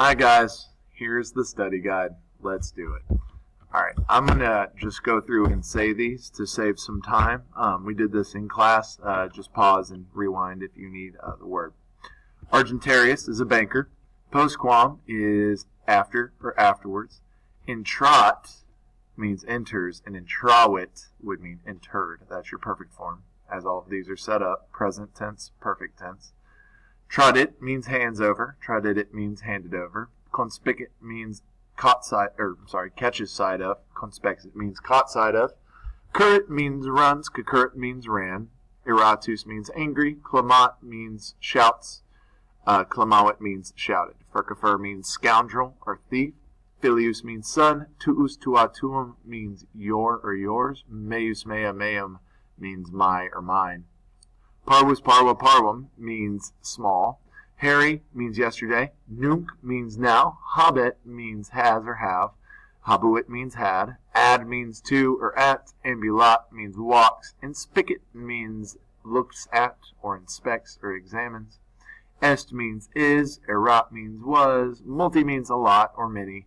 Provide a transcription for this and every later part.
Hi guys, here's the study guide. Let's do it. Alright, I'm going to just go through and say these to save some time. We did this in class. Just pause and rewind if you need the word. Argentarius is a banker. Postquam is after or afterwards. Intrat means enters, and intrawit would mean entered. That's your perfect form, as all of these are set up. Present tense, perfect tense. Tradit means hands over. Tradidit means handed over. Conspicit means catches sight of. Conspexit means caught sight of. Currit means runs. Concurrit means ran. Iratus means angry. Clamat means shouts. Clamawit means shouted. Furcifer means scoundrel or thief. Filius means son. Tuus tuum means your or yours. Meus mea meum means my or mine. Parvus parva parvum means small. Harry means yesterday. Nunc means now. Habet means has or have. Habuit means had. Ad means to or at. Ambulat means walks. Inspicit means looks at or inspects or examines. Est means is. Erat means was. Multi means a lot or many.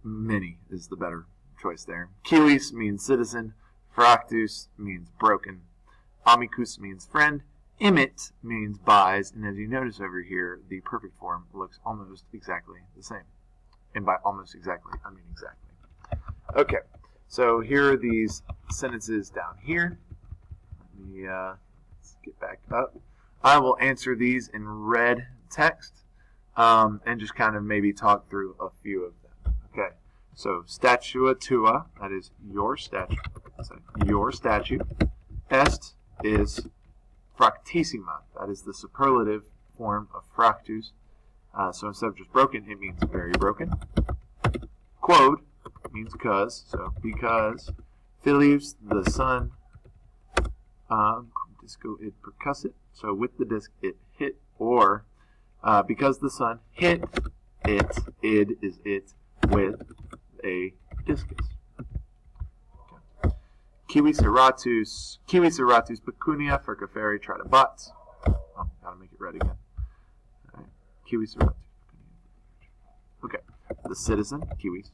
Many is the better choice there. Chilis means citizen. Fractus means broken. Amicus means friend. Imit means buys, and as you notice over here, the perfect form looks almost exactly the same. And by almost exactly, I mean exactly. Okay, so here are these sentences down here. Let me let's get back up. I will answer these in red text and just kind of maybe talk through a few of them. Okay, so statua tua, that is your statue. Your statue. Est is fractissima. That is the superlative form of fractus. So instead of just broken, it means very broken. Quod means cause. So because. Filius, the son. Disco id percussit. So with the disc it hit. Or because the son hit it. Id is it with a discus. Kiwiseratus pecunia furciferi tratabat. Oh, gotta make it red again. Alright. Kiwiseratus. Okay. The citizen, kiwis,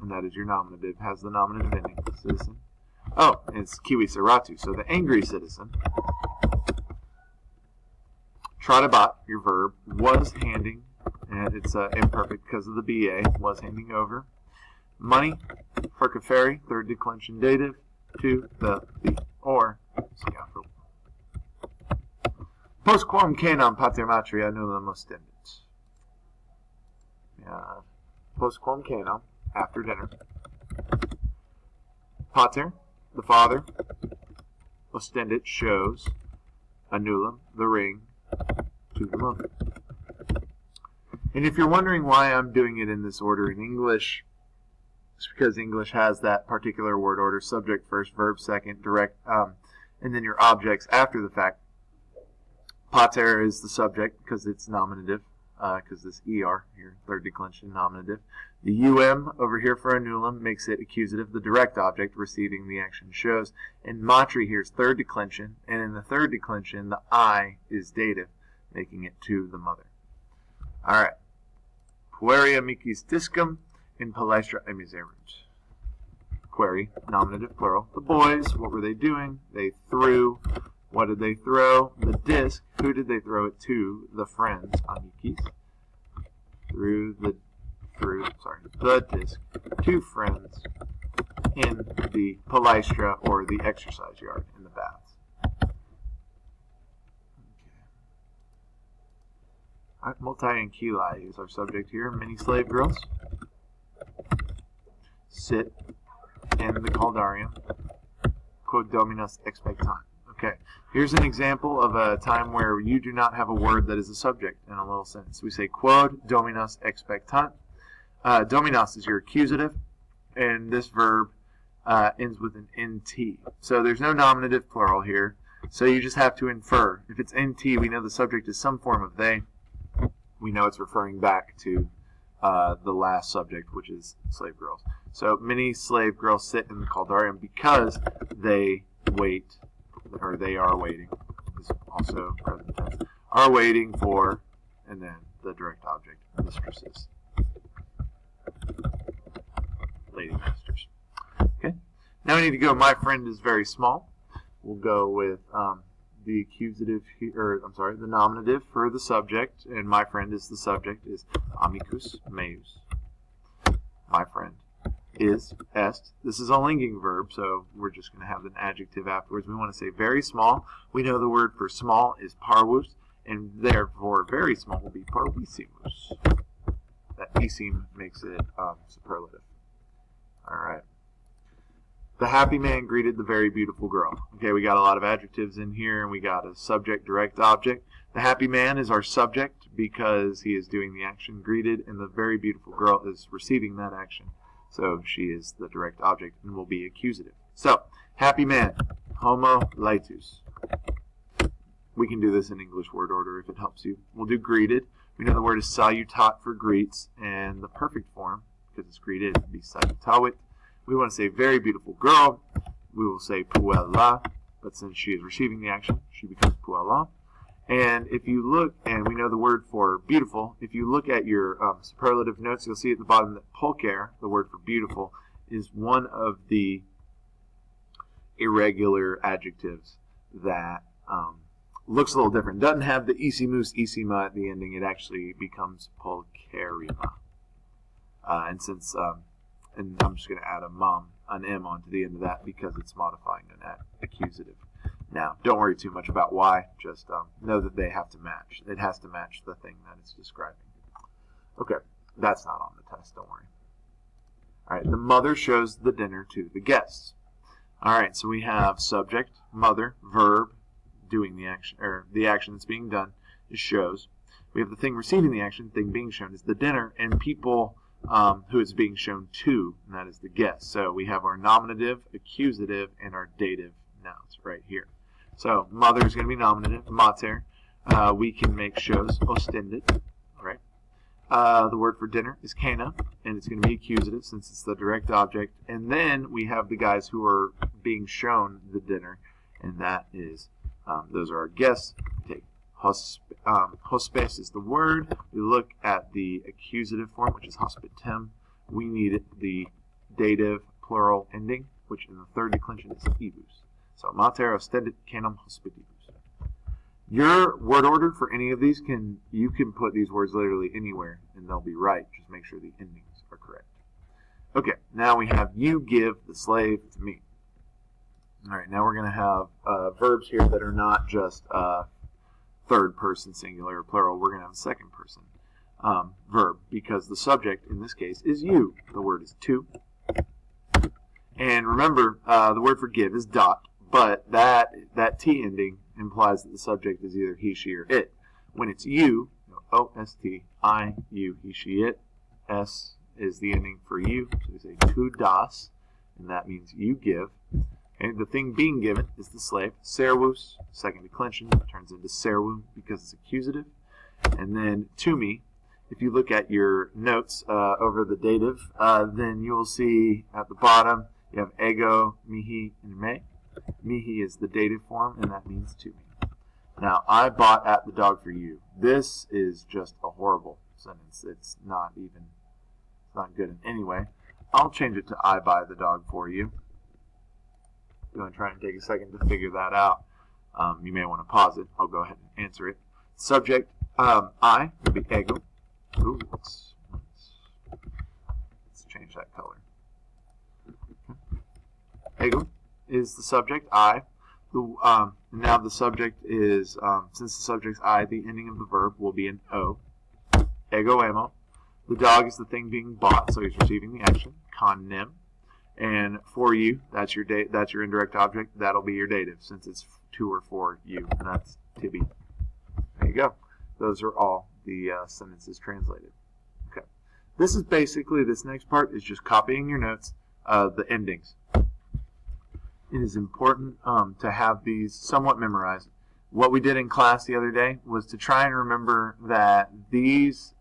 and that is your nominative, has the nominative ending. Citizen. Oh, and it's kiwiseratu. So the angry citizen. Tratabat, your verb, was handing, and it's imperfect because of the BA, was handing over. Money, furciferi, third declension dative. To the or scaffold. Postquam canam pater matria nullum ostendit. Postquam canam, after dinner. Pater, the father. Ostendit, shows. Annulum, the ring. To the mother. And if you're wondering why I'm doing it in this order in English, it's because English has that particular word order, subject first, verb second, direct, and then your objects after the fact. Pater is the subject because it's nominative, because this er here, third declension, nominative. The over here for annulum makes it accusative, the direct object receiving the action shows. And matri here is third declension, and in the third declension, the I is dative, making it to the mother. Alright. Pueria micis discum. In palestra emiserunt. Query, nominative, plural. The boys, what were they doing? They threw. What did they throw? The disc. Who did they throw it to? The friends, amicis. The disc to friends in the palestra or the exercise yard in the baths. Okay. Multi and cheli is our subject here. Many slave girls sit in the caldarium. Quod dominus expectant. Okay, here's an example of a time where you do not have a word that is a subject in a little sentence. We say quod dominus expectant. Dominus is your accusative, and this verb ends with an nt. So there's no nominative plural here, so you just have to infer. If it's nt, we know the subject is some form of they. We know it's referring back to the last subject, which is slave girls. So many slave girls sit in the caldarium because they wait, or they are waiting, is also present tense, are waiting for, and then the direct object, mistresses. Lady masters. Okay. Now we need to go, my friend is very small. We'll go with the accusative, the nominative for the subject, and my friend is the subject, is amicus meus. My friend is est. This is a linking verb, so we're just going to have an adjective afterwards. We want to say very small. We know the word for small is parvus, and therefore very small will be parvissimus. That issim makes it superlative. All right. The happy man greeted the very beautiful girl. Okay, we got a lot of adjectives in here, and we got a subject, direct object. The happy man is our subject because he is doing the action greeted, and the very beautiful girl is receiving that action. So she is the direct object and will be accusative. So, happy man, homo laetus. We can do this in English word order if it helps you. We'll do greeted. We know the word is salutat for greets, and the perfect form, because it's greeted, would be salutavit. We want to say very beautiful girl. We will say puella, but since she is receiving the action, she becomes puella. And if you look, and we know the word for beautiful, if you look at your superlative notes, you'll see at the bottom that pulcher, the word for beautiful, is one of the irregular adjectives that looks a little different. Doesn't have the isimus, isima at the ending. It actually becomes pulcherima. And since and I'm just going to add an M onto the end of that because it's modifying an accusative. Now, don't worry too much about why. Just know that they have to match. It has to match the thing that it's describing. Okay, that's not on the test. Don't worry. All right, the mother shows the dinner to the guests. All right, so we have subject, mother, verb, doing the action, or the action that's being done is shows. We have the thing receiving the action, thing being shown is the dinner, and people who it's being shown to, and that is the guest. So we have our nominative, accusative, and our dative nouns right here. So mother is going to be nominative, mater. We can make shows, ostended, right? The word for dinner is kena, and it's going to be accusative since it's the direct object. And then we have the guys who are being shown the dinner, and that is, those are our guests. Take hospes is the word. We look at the accusative form, which is hospitem. We need the dative plural ending, which in the third declension is ibus. So mater ostendit canum hospitibus. Your word order for any of these you can put these words literally anywhere and they'll be right. Just make sure the endings are correct. Okay, now we have you give the slave to me. All right, now we're going to have verbs here that are not just third person singular or plural. We're going to have a second person verb because the subject in this case is you. The word is to. And remember, the word for give is dot, but that T ending implies that the subject is either he, she, or it. When it's you, O-S-T, I, you, he, she, it, S is the ending for you. So we say tu das, and that means you give. And the thing being given is the slave. Servus, second declension, turns into servum because it's accusative. And then to me, if you look at your notes over the dative, then you'll see at the bottom you have ego, mihi, and me. Mihi is the dative form, and that means to me. Now, I bought at the dog for you. This is just a horrible sentence. It's not good in any way. I'll change it to I buy the dog for you. Go and try and take a second to figure that out. You may want to pause it. I'll go ahead and answer it. Subject, I would be ego. Ooh, let's change that color. Ego is the subject, I. Now the subject is, since the subject's I, the ending of the verb will be an O. Ego amo. The dog is the thing being bought, so he's receiving the action. Con nem. And for you, that's your indirect object. That'll be your dative, since it's to or for you. And that's to be. There you go. Those are all the sentences translated. Okay. This is basically, this next part is just copying your notes, the endings. It is important to have these somewhat memorized. What we did in class the other day was to try and remember that these,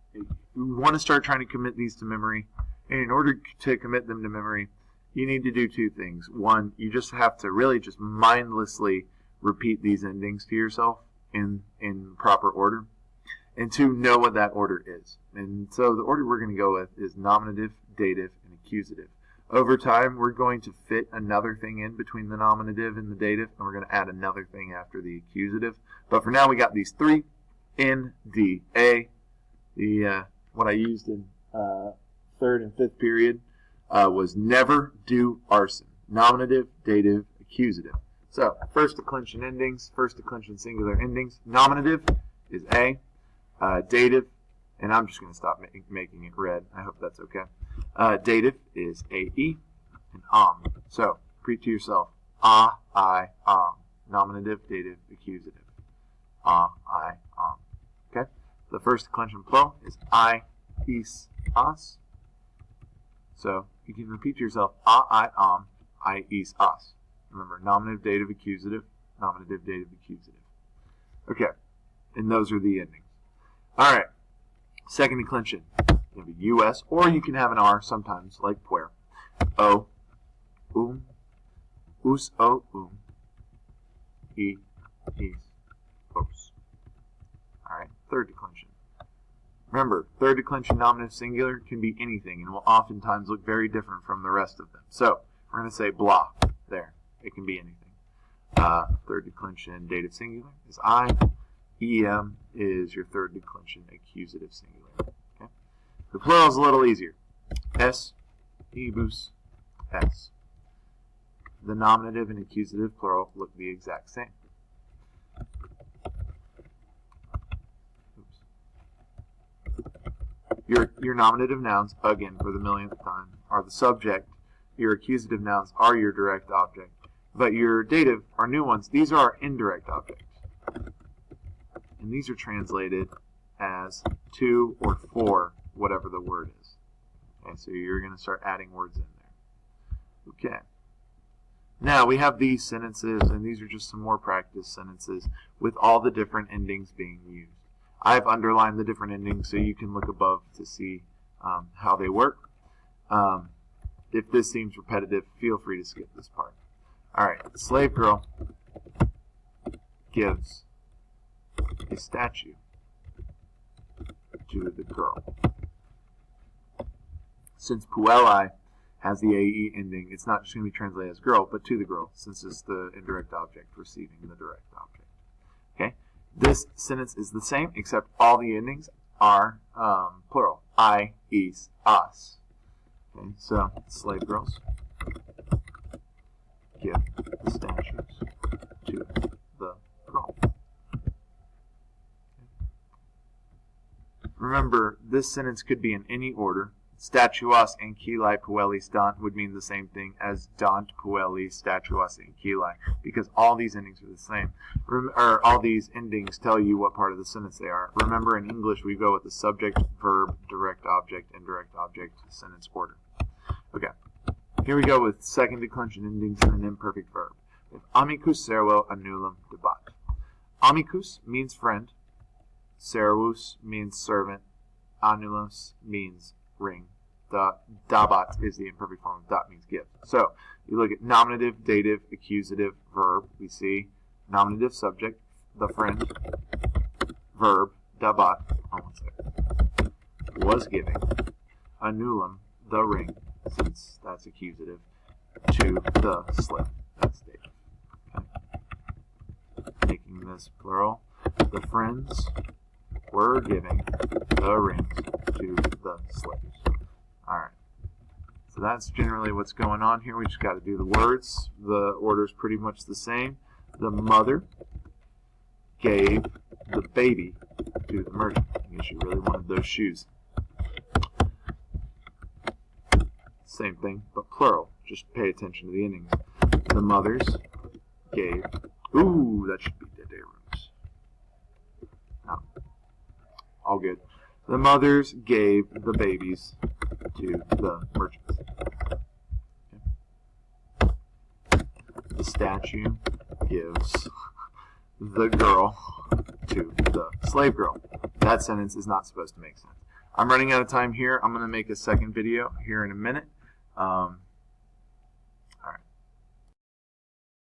we want to start trying to commit these to memory. And in order to commit them to memory, you need to do two things. One, you just have to really just mindlessly repeat these endings to yourself in proper order. and 2, know what that order is. And so the order we're going to go with is nominative, dative, and accusative. Over time, we're going to fit another thing in between the nominative and the dative, and we're going to add another thing after the accusative. But for now, we got these 3, N, D, A. What I used in 3rd and 5th period was never do arson. Nominative, dative, accusative. So, first declension endings, first declension singular endings. Nominative is A. Dative, and I'm just going to stop making it red. I hope that's okay. Dative is A-E and So, repeat to yourself. I, Nominative, dative, accusative. I, Okay? The first declension plural is I, is, us. So, you can repeat to yourself. I, is, us. Remember, nominative, dative, accusative. Nominative, dative, accusative. Okay. And those are the endings. All right. Second declension. It can be US, or you can have an R sometimes, like puer. O, us, o, e, is, os. All right. Third declension. Remember, third declension nominative singular can be anything and will oftentimes look very different from the rest of them. So, we're going to say blah there. It can be anything. Third declension dative singular is I. EM is your third declension accusative singular. Okay? The plural is a little easier. S, ebus, S. The nominative and accusative plural look the exact same. Your nominative nouns, again for the millionth time, are the subject. Your accusative nouns are your direct object. But your dative are new ones. These are our indirect objects. And these are translated as to or for whatever the word is. Okay, so you're going to start adding words in there. Okay. Now we have these sentences, and these are just some more practice sentences with all the different endings being used. I've underlined the different endings so you can look above to see how they work. If this seems repetitive, feel free to skip this part. All right, the slave girl gives a statue to the girl. Since puelli has the AE ending, it's not just going to be translated as girl, but to the girl, since it's the indirect object receiving the direct object. Okay, this sentence is the same, except all the endings are plural. I, is, us. Okay, so slave girls give the statues to the girl. Remember, this sentence could be in any order. Statuas ancili puellis dant would mean the same thing as dant puellis statuas ancili, because all these endings are the same. All these endings tell you what part of the sentence they are. Remember, in English, we go with the subject, verb, direct object, indirect object, sentence order. Okay, here we go with second declension endings in an imperfect verb. If amicus servo annulum debat. Amicus means friend. Servus means servant. Annulus means ring. Dabat is the imperfect form of dat means gift. So, you look at nominative, dative, accusative, verb. We see nominative, subject, the friend, verb, dabat, almost there, was giving, annulum, the ring, since that's accusative, to the slave. That's dative. Okay. Making this plural. The friends were giving the rings to the slaves. Alright. So that's generally what's going on here. We just got to do the words. The order is pretty much the same. The mother gave the baby to the merchant. I guess you really wanted those shoes. Same thing, but plural. Just pay attention to the endings. The mothers gave. Ooh, that should be dead rooms. No. All good. The mothers gave the babies to the merchants. Okay. The statue gives the girl to the slave girl. That sentence is not supposed to make sense. I'm running out of time here. I'm going to make a second video here in a minute.